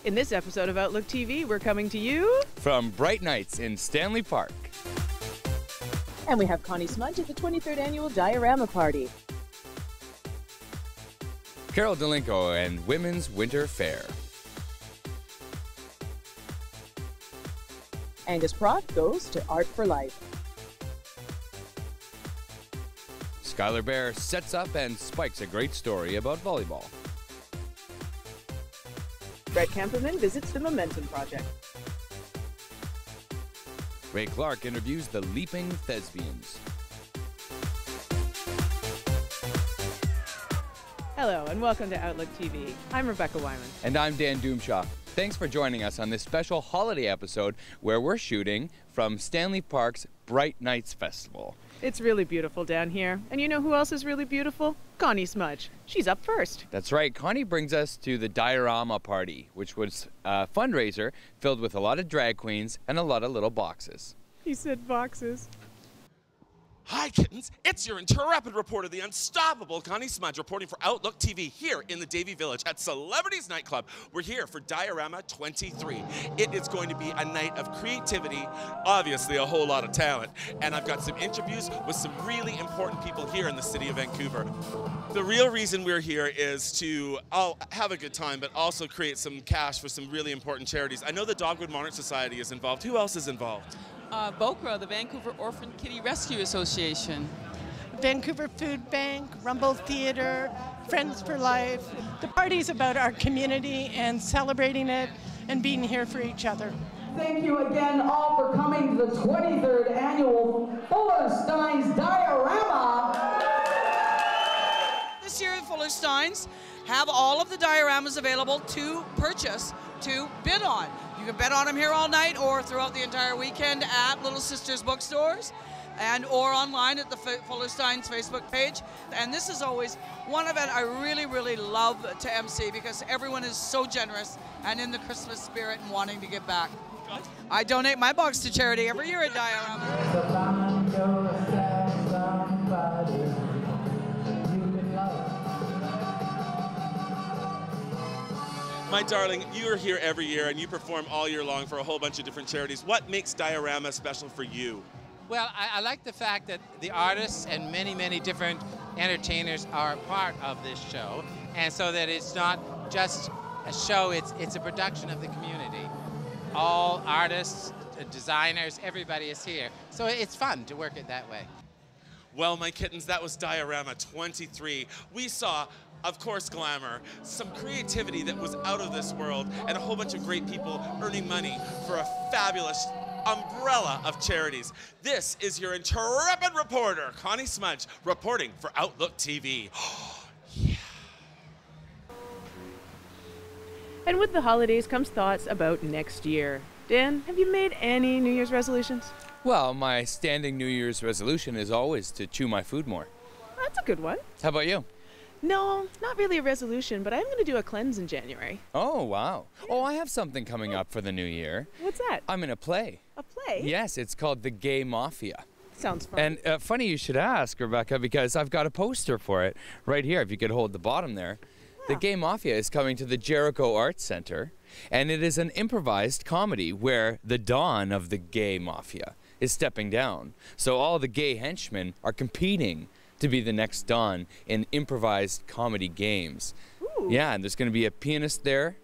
In this episode of Outlook TV, we're coming to you from bright nights in Stanley Park. And we have Conni Smudge at the 23rd Annual Diorama Party. Caryl Dolinko and Women's Winter Faire. Angus Praught goes to Art for Life. Skyler Baire sets up and spikes a great story about volleyball. Fred Kamperman visits the Momentum Project. Rae Clark interviews the Leaping Thespians. Hello and welcome to Outlook TV. I'm Rebecca Wyman. And I'm Dan Doomshaw. Thanks for joining us on this special holiday episode where we're shooting from Stanley Park's Bright Nights Festival. It's really beautiful down here. And you know who else is really beautiful? Conni Smudge. She's up first. That's right. Conni brings us to the Diorama Party, which was a fundraiser filled with a lot of drag queens and a lot of little boxes. He said boxes. Hi kittens, it's your intrepid reporter, the unstoppable Conni Smudge, reporting for Outlook TV here in the Davie Village at Celebrities Nightclub. We're here for Diorama 23. It is going to be a night of creativity, obviously a whole lot of talent, and I've got some interviews with some really important people here in the city of Vancouver. The real reason we're here is to have a good time, but also create some cash for some really important charities. I know the Dogwood Monarch Society is involved. Who else is involved? VOCRA, the Vancouver Orphan Kitty Rescue Association. Vancouver Food Bank, Rumble Theatre, Friends for Life. The party's about our community and celebrating it and being here for each other. Thank you again all for coming to the 23rd Annual Fullerstein's Diorama. This year Fullerstein's have all of the dioramas available to purchase, to bid on. You can bid on them here all night or throughout the entire weekend at Little Sisters bookstores and or online at the Fullerstein's Facebook page. And this is always one event I really, really love to MC because everyone is so generous and in the Christmas spirit and wanting to give back. I donate my box to charity every year at Diorama. My darling, you are here every year and you perform all year long for a whole bunch of different charities. What makes Diorama special for you? Well, I like the fact that the artists and many, many different entertainers are a part of this show, and so that it's not just a show, it's a production of the community. All artists, designers, everybody is here. So it's fun to work it that way. Well, my kittens, that was Diorama 23. We saw, of course, glamour, some creativity that was out of this world, and a whole bunch of great people earning money for a fabulous umbrella of charities. This is your intrepid reporter, Conni Smudge, reporting for Outlook TV. Yeah. And with the holidays comes thoughts about next year. Dan, have you made any New Year's resolutions? Well, my standing New Year's resolution is always to chew my food more. That's a good one. How about you? No, not really a resolution, but I'm going to do a cleanse in January. Oh, wow. Oh, I have something coming up for the new year. What's that? I'm in a play. A play? Yes, it's called The Gay Mafia. Sounds fun. And funny you should ask, Rebecca, because I've got a poster for it right here, if you could hold the bottom there. The Gay Mafia is coming to the Jericho Arts Center, and it is an improvised comedy where the Don of the Gay Mafia is stepping down. So all the gay henchmen are competing to be the next Don in improvised comedy games. Ooh. Yeah, and there's going to be a pianist there.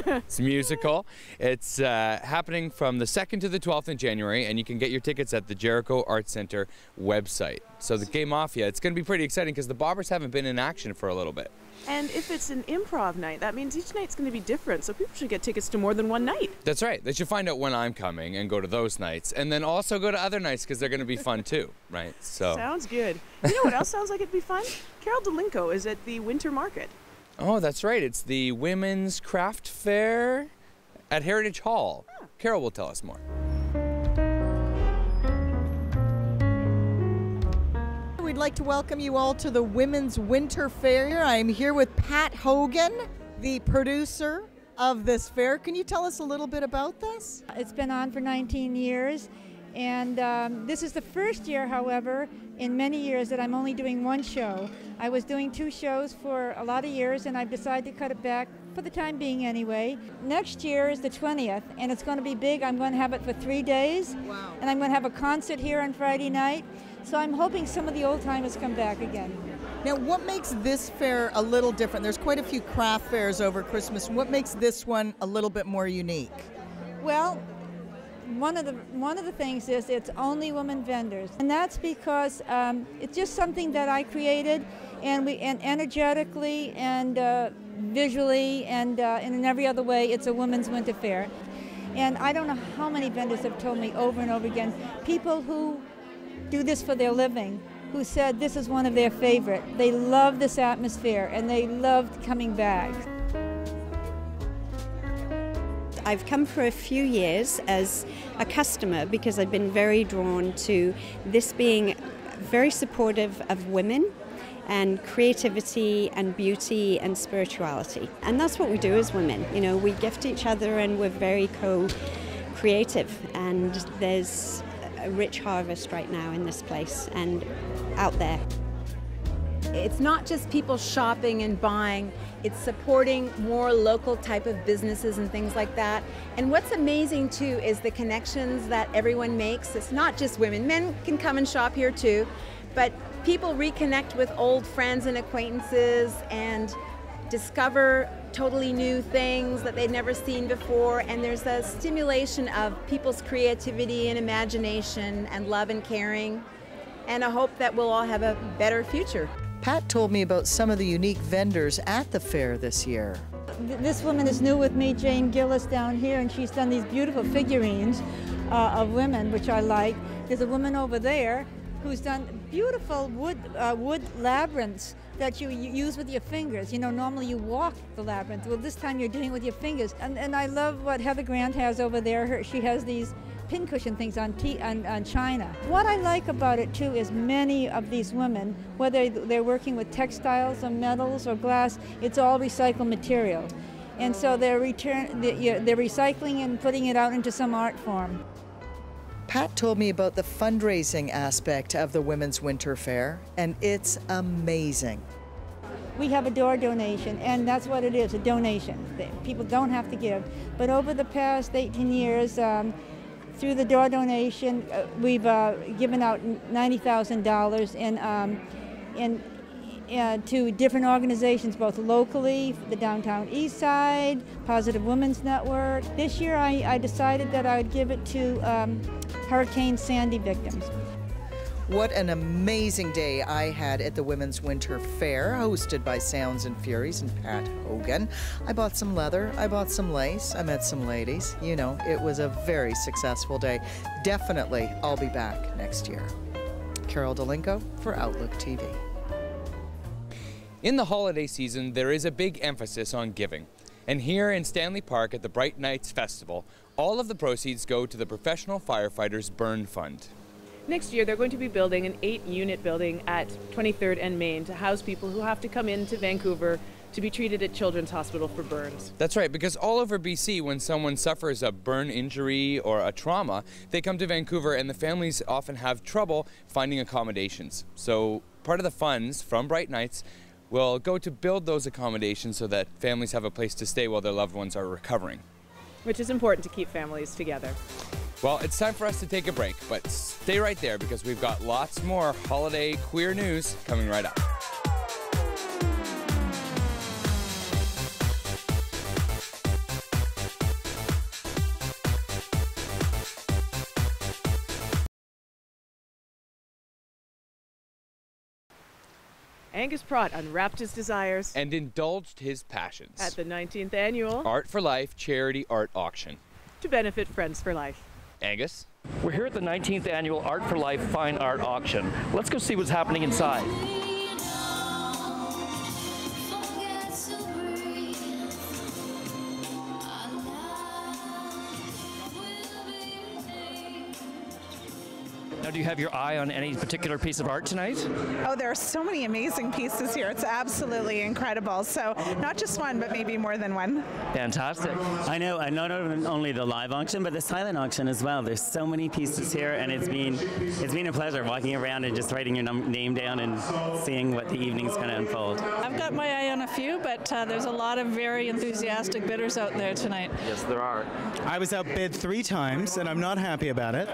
It's musical. It's happening from the 2nd to the 12th in January, and you can get your tickets at the Jericho Arts Center website. So the Gay Mafia, it's going to be pretty exciting because the Bobbers haven't been in action for a little bit. And if it's an improv night, that means each night's going to be different, so people should get tickets to more than one night. That's right. They should find out when I'm coming and go to those nights, and then also go to other nights because they're going to be fun too, right? So. Sounds good. You know what else sounds like it'd be fun? Caryl Dolinko is at the Winter Market. Oh, that's right. It's the Women's Craft Fair at Heritage Hall. Huh. Caryl will tell us more. We'd like to welcome you all to the Women's Winter Fair. I'm here with Pat Hogan, the producer of this fair. Can you tell us a little bit about this? It's been on for 19 years, And this is the first year, however, in many years that I'm only doing one show. I was doing 2 shows for a lot of years, and I've decided to cut it back for the time being anyway. Next year is the 20th, and it's going to be big. I'm going to have it for 3 days. Wow. And I'm going to have a concert here on Friday night. So I'm hoping some of the old timers come back again. Now, what makes this fair a little different? There's quite a few craft fairs over Christmas. What makes this one a little bit more unique? Well, one of the things is it's only women vendors, and that's because it's just something that I created, and energetically and visually and in every other way, it's a women's winter fair. And I don't know how many vendors have told me over and over again, people who do this for their living, who said this is one of their favorite. They love this atmosphere and they loved coming back. I've come for a few years as a customer because I've been very drawn to this being very supportive of women and creativity and beauty and spirituality. And that's what we do as women. You know, we gift each other and we're very co-creative, and there's a rich harvest right now in this place and out there. It's not just people shopping and buying, it's supporting more local type of businesses and things like that. And what's amazing too is the connections that everyone makes. It's not just women, men can come and shop here too, but people reconnect with old friends and acquaintances and discover totally new things that they've never seen before, and there's a stimulation of people's creativity and imagination and love and caring, and a hope that we'll all have a better future. Pat told me about some of the unique vendors at the fair this year. This woman is new with me, Jane Gillis, down here, and she's done these beautiful figurines of women, which I like. There's a woman over there who's done beautiful wood labyrinths that you use with your fingers. You know, normally you walk the labyrinth. Well, this time you're doing it with your fingers. And I love what Heather Grant has over there. She has these pincushion things on china. What I like about it too is many of these women, whether they're working with textiles or metals or glass, it's all recycled material. And so they're recycling and putting it out into some art form. Pat told me about the fundraising aspect of the Women's Winter Fair, and it's amazing. We have a door donation, and that's what it is, a donation. People don't have to give. But over the past 18 years, through the door donation, we've given out $90,000 to different organizations, both locally, the Downtown East Side, Positive Women's Network. This year I decided that I would give it to Hurricane Sandy victims. What an amazing day I had at the Women's Winter Fair, hosted by Sounds and Furies and Pat Hogan. I bought some leather, I bought some lace, I met some ladies. You know, it was a very successful day. Definitely, I'll be back next year. Caryl Dolinko for Outlook TV. In the holiday season, there is a big emphasis on giving. And here in Stanley Park at the Bright Nights Festival, all of the proceeds go to the Professional Firefighters Burn Fund. Next year, they're going to be building an 8-unit building at 23rd and Main to house people who have to come into Vancouver to be treated at Children's Hospital for burns. That's right, because all over BC, when someone suffers a burn injury or a trauma, they come to Vancouver and the families often have trouble finding accommodations. So part of the funds from Bright Nights will go to build those accommodations so that families have a place to stay while their loved ones are recovering. Which is important to keep families together. Well, it's time for us to take a break, but stay right there because we've got lots more holiday queer news coming right up. Angus Praught unwrapped his desires and indulged his passions at the 19th annual Art for Life Charity Art Auction to benefit Friends for Life. Angus? We're here at the 19th annual Art for Life Fine Art Auction. Let's go see what's happening inside. Now, do you have your eye on any particular piece of art tonight? Oh, there are so many amazing pieces here. It's absolutely incredible. So not just one, but maybe more than one. Fantastic. I know, and not only the live auction, but the silent auction as well. There's so many pieces here, and it's been a pleasure walking around and just writing your name down and seeing what the evening's going to unfold. I've got my eye on a few, but there's a lot of very enthusiastic bidders out there tonight. Yes, there are. I was outbid 3 times, and I'm not happy about it.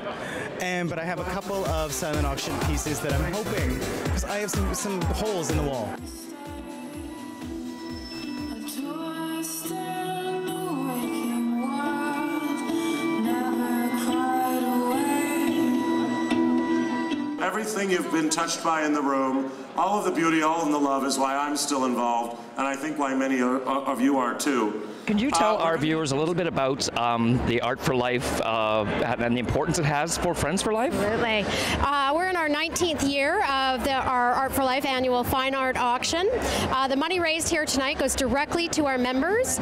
But I have a couple of silent auction pieces that I'm hoping, because I have some holes in the wall. Everything you've been touched by in the room, all of the beauty, all of the love is why I'm still involved, and I think why many of you are too. Can you tell our viewers a little bit about the Art for Life and the importance it has for Friends for Life? Absolutely. We're in our 19th year of our Art for Life annual fine art auction. The money raised here tonight goes directly to our members,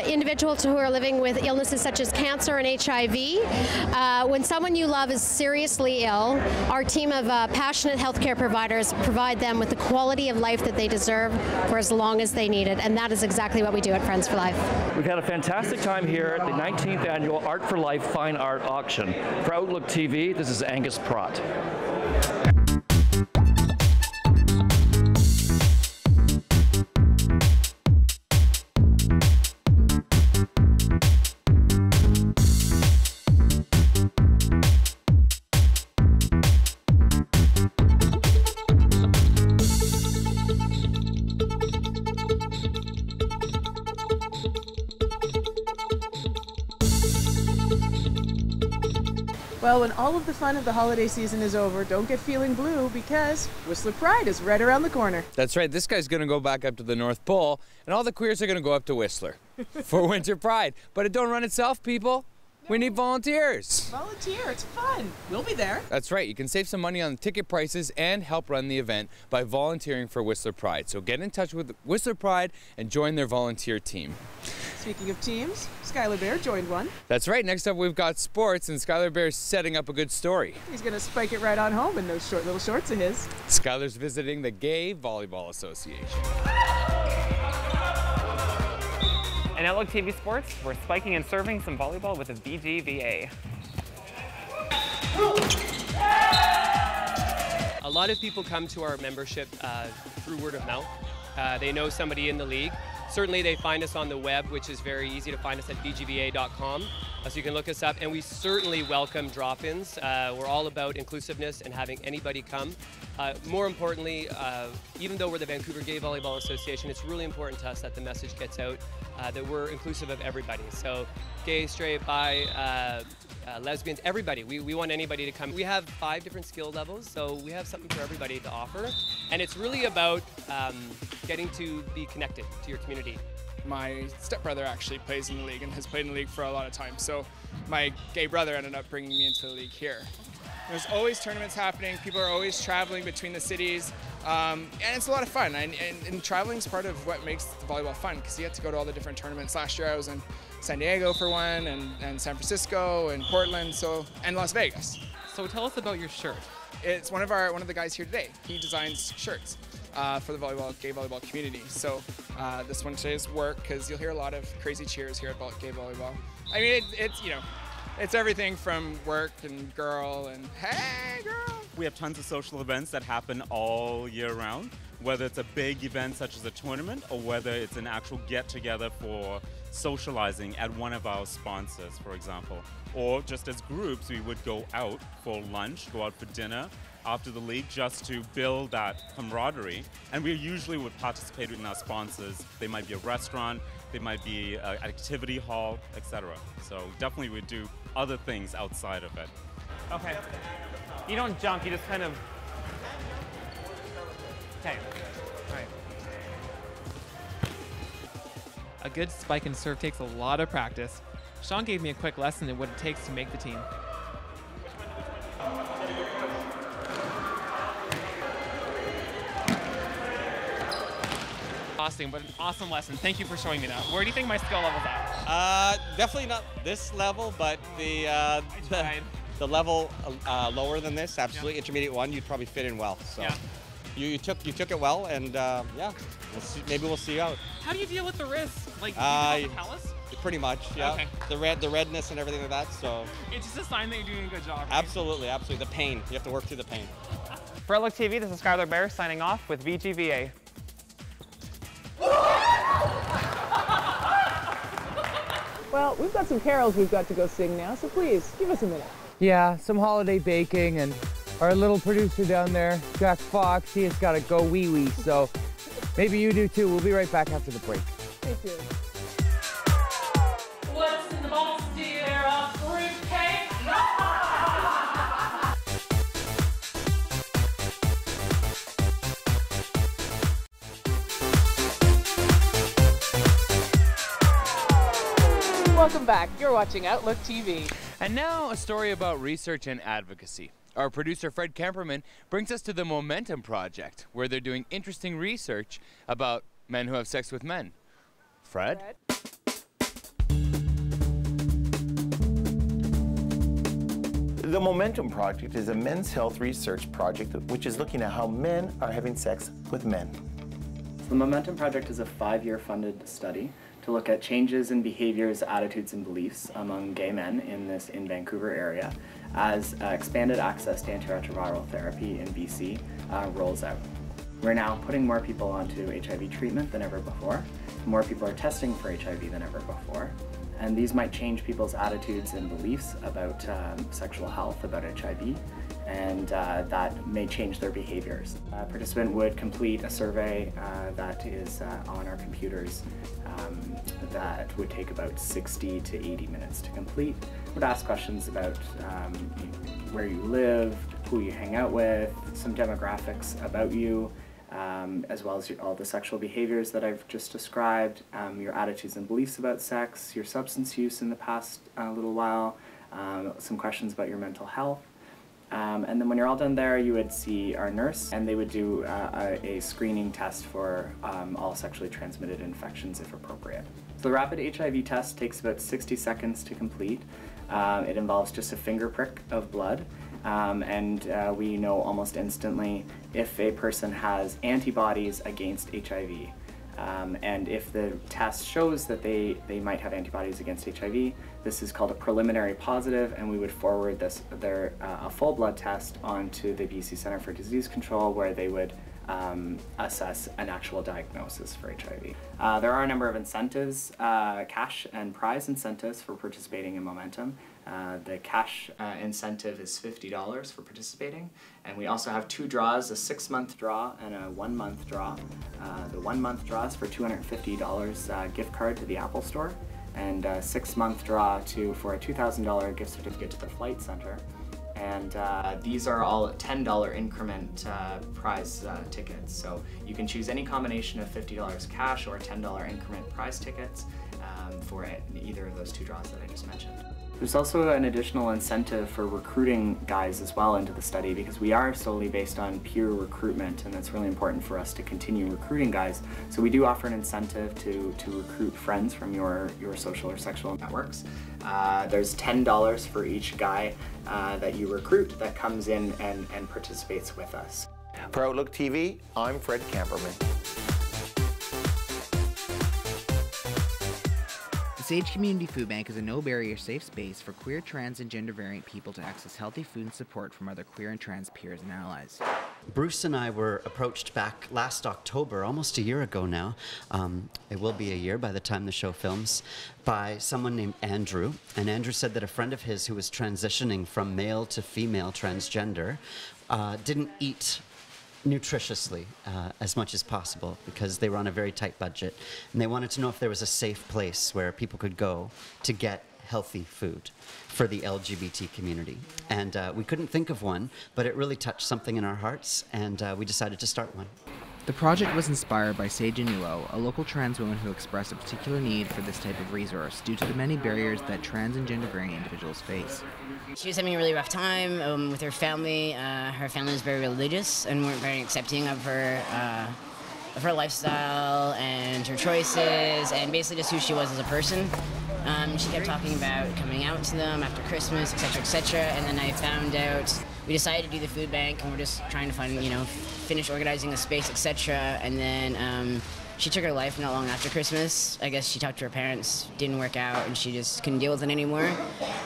individuals who are living with illnesses such as cancer and HIV. When someone you love is seriously ill, our team of passionate healthcare providers provide them with the quality of life that they deserve for as long as they need it, and that is exactly what we do at Friends for Life. We've had a fantastic time here at the 19th annual Art for Life Fine Art Auction. For Outlook TV, this is Angus Praught. Well, when all of the fun of the holiday season is over, don't get feeling blue because Whistler Pride is right around the corner. That's right. This guy's going to go back up to the North Pole, and all the queers are going to go up to Whistler for Winter Pride. But it don't run itself, people. We need volunteers. Volunteer, it's fun. We'll be there. That's right. You can save some money on the ticket prices and help run the event by volunteering for Whistler Pride. So get in touch with Whistler Pride and join their volunteer team. Speaking of teams, Skyler Baire joined one. That's right. Next up, we've got sports, and Skyler Baire's setting up a good story. He's going to spike it right on home in those short little shorts of his. Skyler's visiting the Gay Volleyball Association. In Outlook TV Sports, we're spiking and serving some volleyball with the VGVA. A lot of people come to our membership through word of mouth. They know somebody in the league. Certainly they find us on the web, which is very easy to find us at vgva.com. So you can look us up, and we certainly welcome drop-ins. We're all about inclusiveness and having anybody come. More importantly, even though we're the Vancouver Gay Volleyball Association, it's really important to us that the message gets out that we're inclusive of everybody. So gay, straight, bi, lesbians, everybody. We want anybody to come. We have 5 different skill levels, so we have something for everybody to offer. And it's really about getting to be connected to your community. My stepbrother actually plays in the league and has played in the league for a lot of time. So my gay brother ended up bringing me into the league here. There's always tournaments happening. People are always traveling between the cities. And it's a lot of fun. And traveling is part of what makes the volleyball fun, because you get to go to all the different tournaments. Last year I was in San Diego for one, and San Francisco, and Portland, and Las Vegas. So tell us about your shirt. It's one of the guys here today. He designs shirts for the gay volleyball community. So this one today is work, because you'll hear a lot of crazy cheers here at gay volleyball. I mean, it's everything from work and girl and hey girl. We have tons of social events that happen all year round, whether it's a big event such as a tournament or whether it's an actual get-together for socializing at one of our sponsors, for example. Or just as groups, we would go out for lunch, go out for dinner after the league, just to build that camaraderie. And we usually would participate in our sponsors. They might be a restaurant, they might be an activity hall, etc. So definitely we do other things outside of it. Okay. You don't jump, you just kind of... Okay. All right. A good spike and serve takes a lot of practice. Sean gave me a quick lesson in what it takes to make the team. Awesome, but an awesome lesson. Thank you for showing me that. Where do you think my skill level's at? Definitely not this level, but the level lower than this, absolutely. Intermediate 1, you'd probably fit in well. So you took it well, and yeah, maybe we'll see you out. How do you deal with the wrist? Like, do you have the callus? Pretty much, yeah. Okay. The redness and everything like that. So it's just a sign that you're doing a good job. Right? Absolutely, absolutely. The pain. You have to work through the pain. For OutlookTV, this is Skyler Baire signing off with VGVA. Well, we've got some carols we've got to go sing now, so please, give us a minute. Yeah, some holiday baking, and our little producer down there, Jack Fox, he has got to go wee-wee, so maybe you do too. We'll be right back after the break. Stay tuned. What's in the box, dear? A fruitcake? Welcome back. You're watching Outlook TV. And now a story about research and advocacy. Our producer Fred Kamperman brings us to the Momentum Project, where they're doing interesting research about men who have sex with men. Fred? The Momentum Project is a men's health research project which is looking at how men are having sex with men. The Momentum Project is a 5-year funded study to look at changes in behaviors, attitudes, and beliefs among gay men in Vancouver area as expanded access to antiretroviral therapy in BC rolls out. We're now putting more people onto HIV treatment than ever before. More people are testing for HIV than ever before. And these might change people's attitudes and beliefs about sexual health, about HIV, and that may change their behaviors. A participant would complete a survey that is on our computers that would take about 60 to 80 minutes to complete. It would ask questions about where you live, who you hang out with, some demographics about you, as well as all the sexual behaviors that I've just described, your attitudes and beliefs about sex, your substance use in the past little while, some questions about your mental health. And then when you're all done there, you would see our nurse, and they would do a screening test for all sexually transmitted infections if appropriate. So the rapid HIV test takes about 60 seconds to complete. It involves just a finger prick of blood. And we know almost instantly if a person has antibodies against HIV. And if the test shows that they might have antibodies against HIV, this is called a preliminary positive, and we would forward a full blood test onto the BC Centre for Disease Control, where they would assess an actual diagnosis for HIV. There are a number of incentives, cash and prize incentives for participating in Momentum. The cash incentive is $50 for participating, and we also have 2 draws, a 6-month draw and a 1-month draw. The 1-month draw is for $250 gift card to the Apple Store, and a 6-month draw for a $2,000 gift certificate to the Flight Center. And these are all $10 increment prize tickets. So you can choose any combination of $50 cash or $10 increment prize tickets for either of those 2 draws that I just mentioned. There's also an additional incentive for recruiting guys as well into the study, because we are solely based on peer recruitment, and it's really important for us to continue recruiting guys. So we do offer an incentive to recruit friends from your social or sexual networks. There's $10 for each guy that you recruit that comes in and participates with us. For Outlook TV, I'm Fred Kamperman. The Saige Community Food Bank is a no-barrier safe space for queer, trans, and gender variant people to access healthy food and support from other queer and trans peers and allies. Bruce and I were approached back last October, almost a year ago now, it will be a year by the time the show films, by someone named Andrew. And Andrew said that a friend of his who was transitioning from male to female transgender didn't eat nutritiously as much as possible because they were on a very tight budget, and they wanted to know if there was a safe place where people could go to get healthy food for the LGBT community. And we couldn't think of one, but it really touched something in our hearts, and we decided to start one. The project was inspired by Saige Food, a local trans woman who expressed a particular need for this type of resource due to the many barriers that trans and gender variant individuals face. She was having a really rough time with her family. Her family was very religious and weren't very accepting of her lifestyle and her choices, and basically just who she was as a person. She kept talking about coming out to them after Christmas, etc., etc. And then I found out we decided to do the food bank, and we're just trying to find, finish organizing the space, etc. And then she took her life not long after Christmas. I guess she talked to her parents, didn't work out, and she just couldn't deal with it anymore.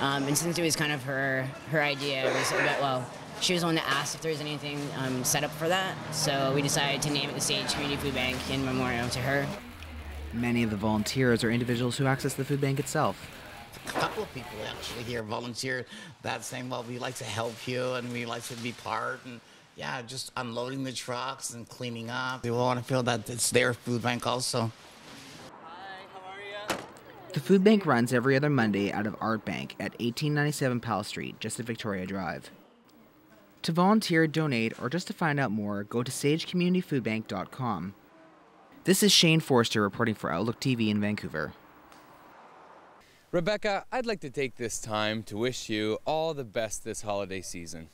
And since it was kind of her idea, it was about, she was the one that asked if there was anything set up for that. So we decided to name it the Saige Community Food Bank in memoriam to her. Many of the volunteers are individuals who access the food bank itself. A couple of people actually here volunteer that saying, well, we like to help you and we like to be part, and yeah, just unloading the trucks and cleaning up. They want to feel that it's their food bank also. The food bank runs every other Monday out of Art Bank at 1897 Powell Street, just at Victoria Drive. To volunteer, donate, or just to find out more, go to sagecommunityfoodbank.com. This is Shayne Forster reporting for Outlook TV in Vancouver. Rebecca, I'd like to take this time to wish you all the best this holiday season.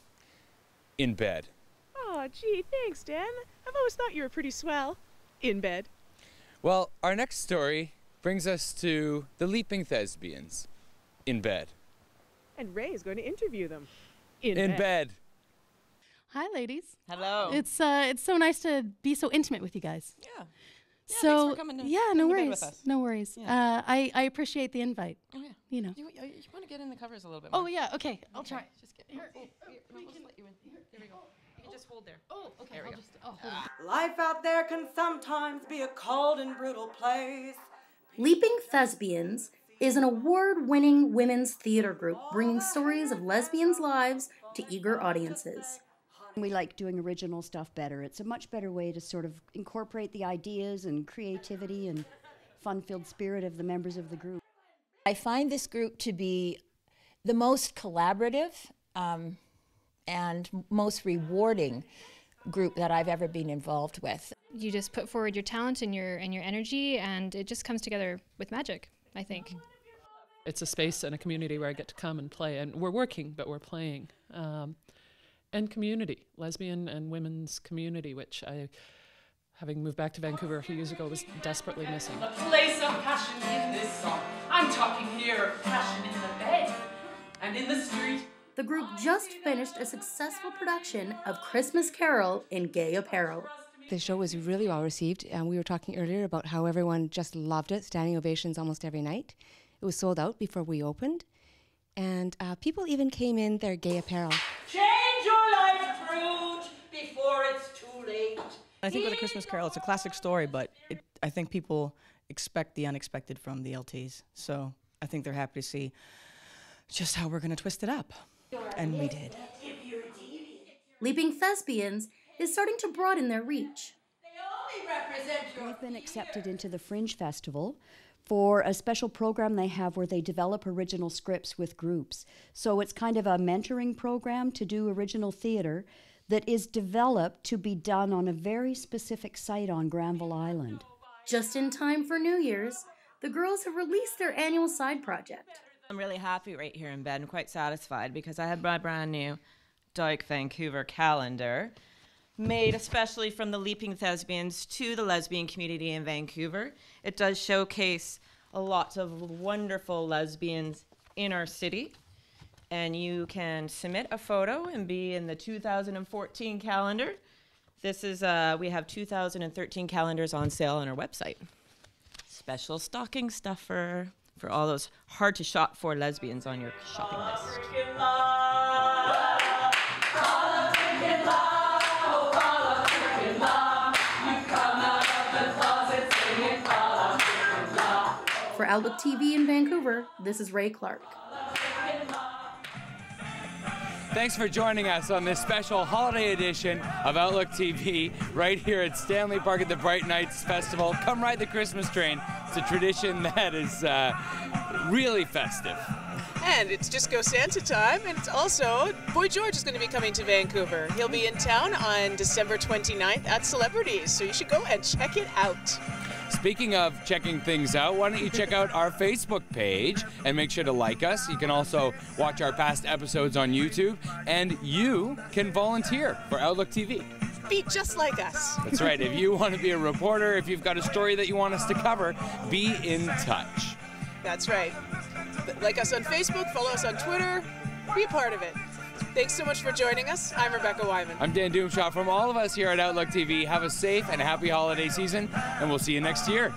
In bed. Oh, gee, thanks, Dan. I've always thought you were pretty swell. In bed. Well, our next story brings us to the Leaping Thespians. In bed. And Rae is going to interview them. In bed. Hi, ladies. Hello. It's so nice to be so intimate with you guys. Yeah. So thanks for coming to no bed with worries. us. No worries. Yeah. I appreciate the invite. Oh yeah. You know. You want to get in the covers a little bit more. Oh yeah. Okay. I'll try. Just get here. We'll just let you in. Here we go. You can just hold there. Oh, okay. There we go. Hold on. Life out there can sometimes be a cold and brutal place. Leaping Thespians is an award-winning women's theater group bringing stories of lesbians' lives to eager audiences. We like doing original stuff better. It's a much better way to sort of incorporate the ideas and creativity and fun-filled spirit of the members of the group. I find this group to be the most collaborative and most rewarding group that I've ever been involved with. You just put forward your talent and your energy, and it just comes together with magic, I think. It's a space and a community where I get to come and play, and we're working, but we're playing. And community, lesbian and women's community, which I, having moved back to Vancouver a few years ago, was desperately missing. A place of passion in this song. I'm talking here of passion in the bed and in the street. The group just finished a successful production of Christmas Carol in gay apparel. The show was really well received, and we were talking earlier about how everyone just loved it, standing ovations almost every night. It was sold out before we opened, and people even came in their gay apparel. Change your life, Scrooge, before it's too late. I think with A Christmas Carol, it's a classic story, but I think people expect the unexpected from the LTs. So I think they're happy to see just how we're going to twist it up. And we did. Leaping Thespians is starting to broaden their reach. They've been accepted into the Fringe Festival for a special program they have where they develop original scripts with groups. So it's kind of a mentoring program to do original theater that is developed to be done on a very specific site on Granville Island. Just in time for New Year's, the girls have released their annual side project. I'm really happy right here in bed and quite satisfied because I had my brand new Dyke Vancouver calendar made especially from the Leaping Thespians to the lesbian community in Vancouver. It does showcase a lot of wonderful lesbians in our city, and you can submit a photo and be in the 2014 calendar. This is, we have 2013 calendars on sale on our website. Special stocking stuffer for all those hard to shop for lesbians on your shopping list. For Outlook TV in Vancouver, this is Rae Clark. Thanks for joining us on this special holiday edition of Outlook TV right here at Stanley Park at the Bright Nights Festival. Come ride the Christmas train. It's a tradition that is really festive. And it's Just Go Santa time, and it's also Boy George is going to be coming to Vancouver. He'll be in town on December 29th at Celebrities, so you should go and check it out. Speaking of checking things out, why don't you check out our Facebook page and make sure to like us. You can also watch our past episodes on YouTube, and you can volunteer for Outlook TV. Be just like us. That's right. If you want to be a reporter, if you've got a story that you want us to cover, be in touch. That's right. Like us on Facebook, follow us on Twitter, be a part of it. Thanks so much for joining us. I'm Rebecca Wyman. I'm Dan Doomshaw. From all of us here at Outlook TV, have a safe and happy holiday season, and we'll see you next year.